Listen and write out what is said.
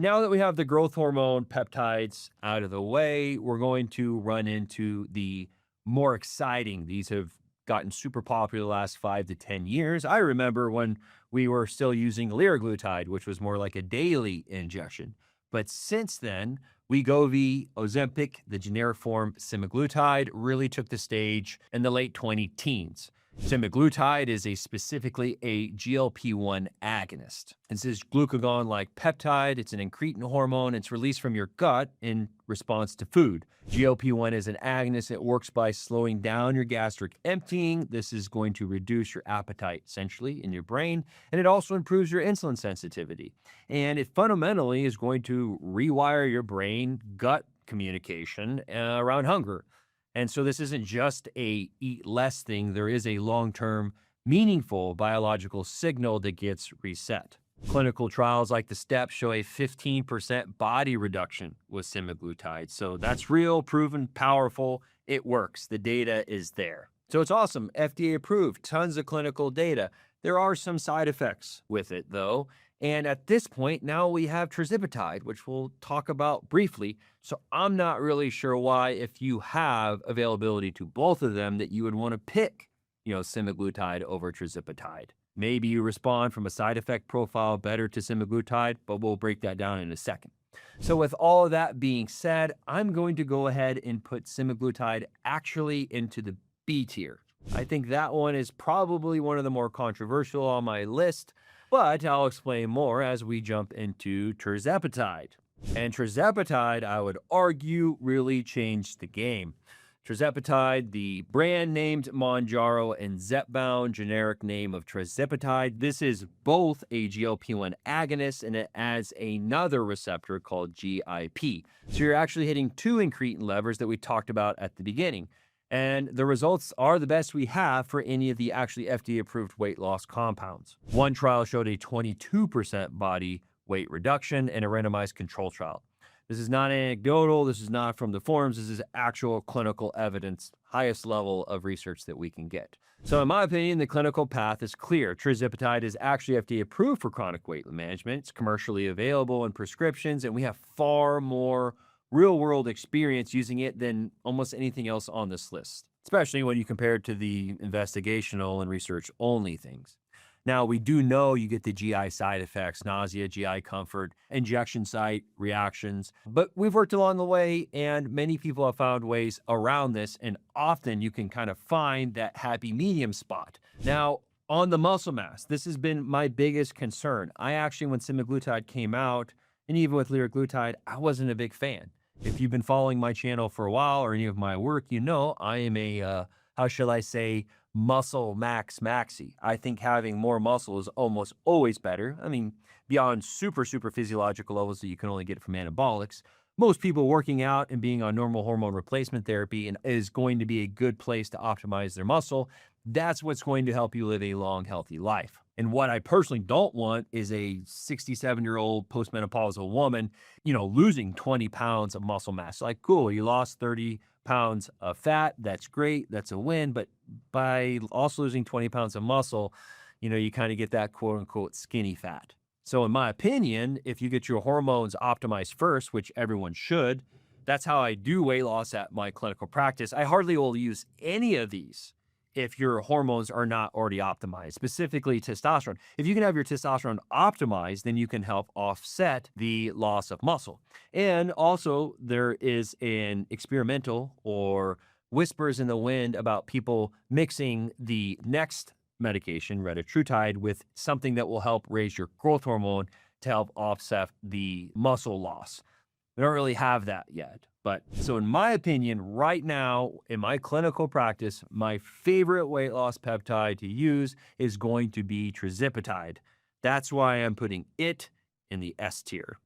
Now that we have the growth hormone peptides out of the way, we're going to run into the more exciting. These have gotten super popular the last 5 to 10 years. I remember when we were still using Liraglutide, which was more like a daily injection. But since then, Wegovy, Ozempic, the generic form Semaglutide, really took the stage in the late 20 teens. Semaglutide is specifically a GLP-1 agonist. It's this glucagon-like peptide. It's an incretin hormone. It's released from your gut in response to food. GLP-1 is an agonist. It works by slowing down your gastric emptying. This is going to reduce your appetite, essentially, in your brain. And it also improves your insulin sensitivity. And it fundamentally is going to rewire your brain-gut communication around hunger. And so this isn't just a eat less thing. There is a long-term, meaningful biological signal that gets reset. Clinical trials like the STEP show a 15% body reduction with semaglutide. So that's real, proven, powerful. It works. The data is there. So it's awesome. FDA approved, tons of clinical data. There are some side effects with it, though. And at this point, now we have Tirzepatide, which we'll talk about briefly. So I'm not really sure why, if you have availability to both of them, that you would want to pick, semaglutide over Tirzepatide. Maybe you respond from a side effect profile better to semaglutide, but we'll break that down in a second. So with all of that being said, I'm going to go ahead and put semaglutide actually into the B tier. I think that one is probably one of the more controversial on my list, but I'll explain more as we jump into Tirzepatide. And Tirzepatide, I would argue, really changed the game. Tirzepatide, the brand named Mounjaro, and Zepbound, generic name of Tirzepatide. This is both a GLP-1 agonist, and it adds another receptor called GIP. So you're actually hitting two incretin levers that we talked about at the beginning. And the results are the best we have for any of the actually FDA-approved weight loss compounds. One trial showed a 22% body weight reduction in a randomized control trial. This is not anecdotal. This is not from the forums. This is actual clinical evidence, highest level of research that we can get. So in my opinion, the clinical path is clear. Tirzepatide is actually FDA approved for chronic weight management. It's commercially available in prescriptions, and we have far more real-world experience using it than almost anything else on this list, especially when you compare it to the investigational and research-only things. Now, we do know you get the GI side effects, nausea, GI comfort, injection site reactions, but we've worked along the way, and many people have found ways around this, and often you can kind of find that happy medium spot. Now, on the muscle mass, this has been my biggest concern. I actually, when semaglutide came out, and even with Liraglutide, I wasn't a big fan. If you've been following my channel for a while or any of my work, you know I am a, how shall I say, muscle maxi. I think having more muscle is almost always better. I mean, beyond super physiological levels that you can only get from anabolics. Most people working out and being on normal hormone replacement therapy is going to be a good place to optimize their muscle. That's what's going to help you live a long, healthy life. And what I personally don't want is a 67-year-old postmenopausal woman, losing 20 pounds of muscle mass. Like, cool, you lost 30 pounds of fat. That's great. That's a win. But by also losing 20 pounds of muscle, you kind of get that quote unquote skinny fat. So in my opinion, if you get your hormones optimized first, which everyone should, that's how I do weight loss at my clinical practice. I hardly will use any of these if your hormones are not already optimized, specifically testosterone. If you can have your testosterone optimized, then you can help offset the loss of muscle. And also, there is an experimental or whispers in the wind about people mixing the next medication, retatrutide, with something that will help raise your growth hormone to help offset the muscle loss. We don't really have that yet. But so in my opinion, right now in my clinical practice, my favorite weight loss peptide to use is going to be Tirzepatide. That's why I'm putting it in the S tier.